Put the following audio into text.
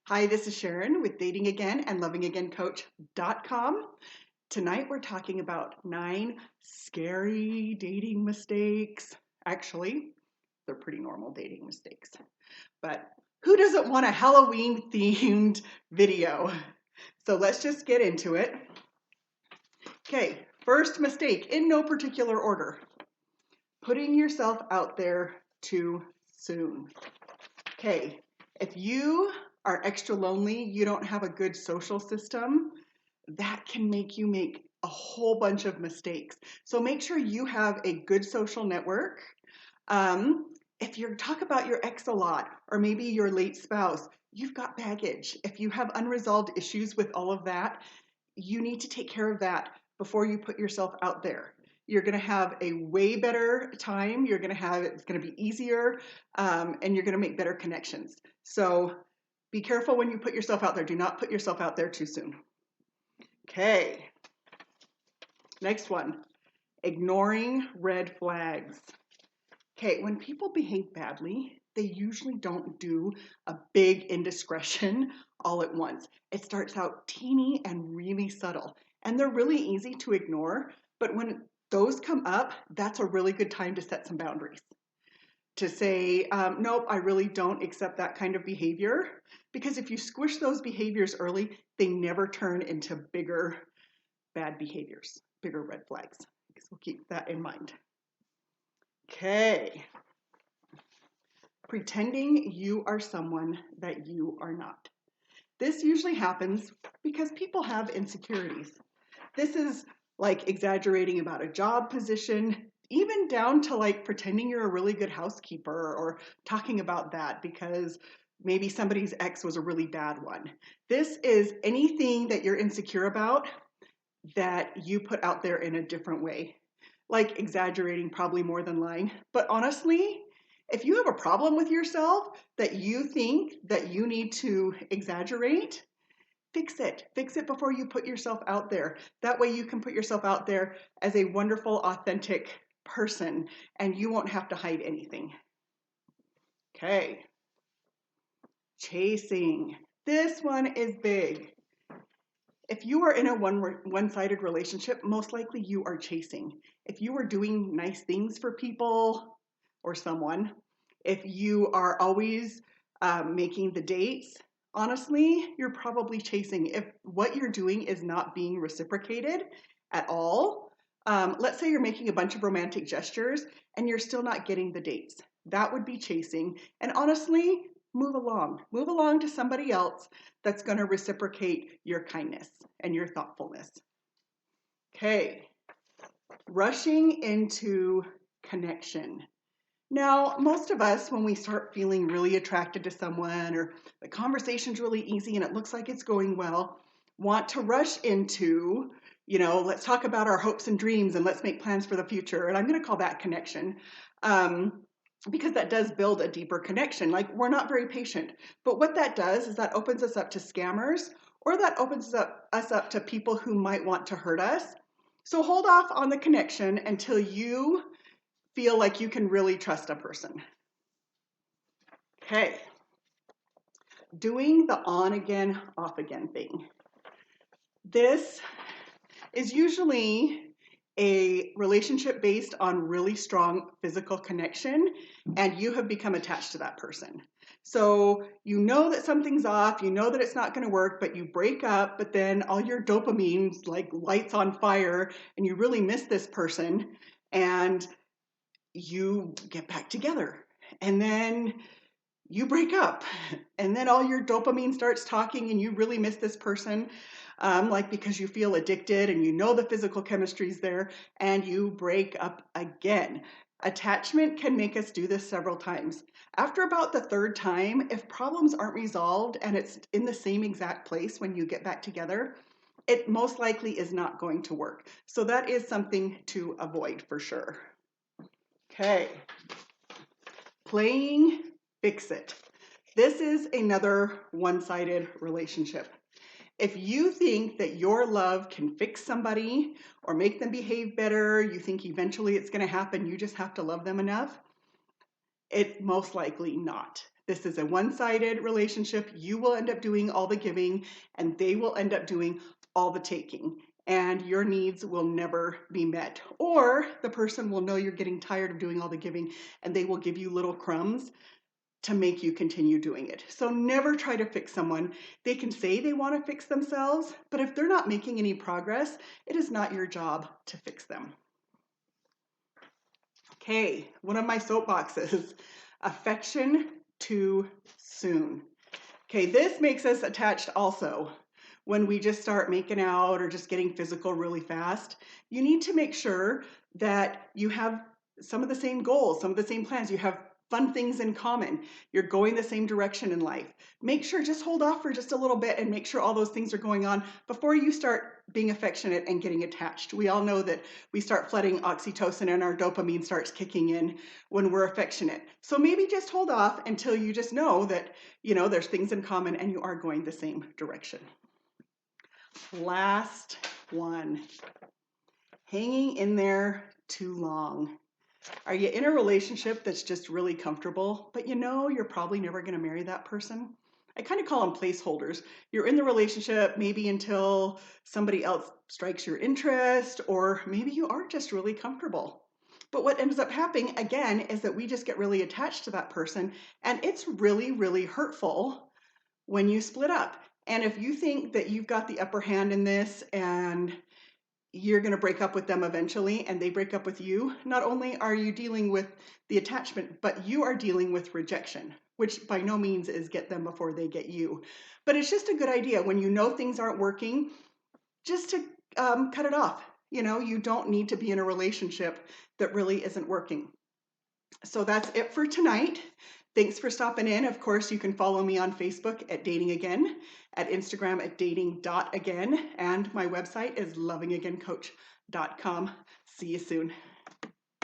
Hi, this is Sharon with Dating Again and LovingAgainCoach.com. Tonight we're talking about 9 scary dating mistakes. Actually, they're pretty normal dating mistakes. But who doesn't want a Halloween themed video? So let's just get into it. Okay, first mistake in no particular order. Putting yourself out there too soon. Okay, if you are extra lonely, you don't have a good social system, that can make you make a whole bunch of mistakes. So make sure you have a good social network. If you talk about your ex a lot, or maybe your late spouse, you've got baggage. If you have unresolved issues with all of that, you need to take care of that before you put yourself out there. You're going to have a way better time. It's going to be easier, and you're going to make better connections. So be careful when you put yourself out there. Do not put yourself out there too soon. Okay, next one, ignoring red flags. Okay, when people behave badly, they usually don't do a big indiscretion all at once. It starts out teeny and really subtle, and they're really easy to ignore, but when those come up, that's a really good time to set some boundaries. To say, nope, I really don't accept that kind of behavior, because if you squish those behaviors early, they never turn into bigger bad behaviors, bigger red flags. So we'll keep that in mind. Okay. Pretending you are someone that you are not. This usually happens because people have insecurities. This is like exaggerating about a job position, even down to like pretending you're a really good housekeeper or talking about that because maybe somebody's ex was a really bad one. This is anything that you're insecure about that you put out there in a different way, like exaggerating probably more than lying. But honestly, if you have a problem with yourself that you think that you need to exaggerate, fix it. Fix it before you put yourself out there. That way you can put yourself out there as a wonderful, authentic person and you won't have to hide anything. Okay. Chasing. This one is big. If you are in a one-sided relationship, most likely you are chasing. If you are doing nice things for people or someone, if you are always making the dates, honestly, you're probably chasing. If what you're doing is not being reciprocated at all, let's say you're making a bunch of romantic gestures and you're still not getting the dates, that would be chasing. And honestly, move along. Move along to somebody else that's going to reciprocate your kindness and your thoughtfulness. Okay, rushing into connection. Now, most of us, when we start feeling really attracted to someone or the conversation's really easy and it looks like it's going well, want to rush into, let's talk about our hopes and dreams and let's make plans for the future. And I'm going to call that connection. Because that does build a deeper connection. Like, we're not very patient. But what that does is that opens us up to scammers, or that opens us up to people who might want to hurt us. So hold off on the connection until you feel like you can really trust a person. Okay. Doing the on again, off again thing. This is usually a relationship based on really strong physical connection, and you have become attached to that person. So you know that something's off, you know that it's not going to work, but you break up, but then all your dopamine's like lights on fire, and you really miss this person, and you get back together. And then you break up, and then all your dopamine starts talking, and you really miss this person, like because you feel addicted and you know the physical chemistry's there, and you break up again. Attachment can make us do this several times. After about the third time, if problems aren't resolved and it's in the same exact place when you get back together, it most likely is not going to work. So that is something to avoid for sure. Okay. Playing fix it. This is another one-sided relationship. If you think that your love can fix somebody or make them behave better, you think eventually it's going to happen, you just have to love them enough, it's most likely not. This is a one-sided relationship. You will end up doing all the giving and they will end up doing all the taking. And your needs will never be met. Or the person will know you're getting tired of doing all the giving and they will give you little crumbs to make you continue doing it. So never try to fix someone. They can say they want to fix themselves, but if they're not making any progress, it is not your job to fix them. Okay, one of my soapboxes, affection too soon. Okay, this makes us attached also. When we just start making out or just getting physical really fast, you need to make sure that you have some of the same goals, some of the same plans. You have fun things in common. You're going the same direction in life. Make sure, just hold off for just a little bit and make sure all those things are going on before you start being affectionate and getting attached. We all know that we start flooding oxytocin and our dopamine starts kicking in when we're affectionate. So maybe just hold off until you just know that, there's things in common and you are going the same direction. Last one, hanging in there too long. Are you in a relationship that's just really comfortable, but you're probably never going to marry that person? I kind of call them placeholders. You're in the relationship maybe until somebody else strikes your interest, or maybe you are just really comfortable. But what ends up happening again is that we just get really attached to that person, and it's really, really hurtful when you split up. And if you think that you've got the upper hand in this and you're going to break up with them eventually and they break up with you, not only are you dealing with the attachment, but you are dealing with rejection, which by no means is get them before they get you. But it's just a good idea when you know things aren't working, just to cut it off. You don't need to be in a relationship that really isn't working. So that's it for tonight. Thanks for stopping in. Of course, you can follow me on Facebook at Dating Again, at Instagram at dating.again, and my website is lovingagaincoach.com. See you soon.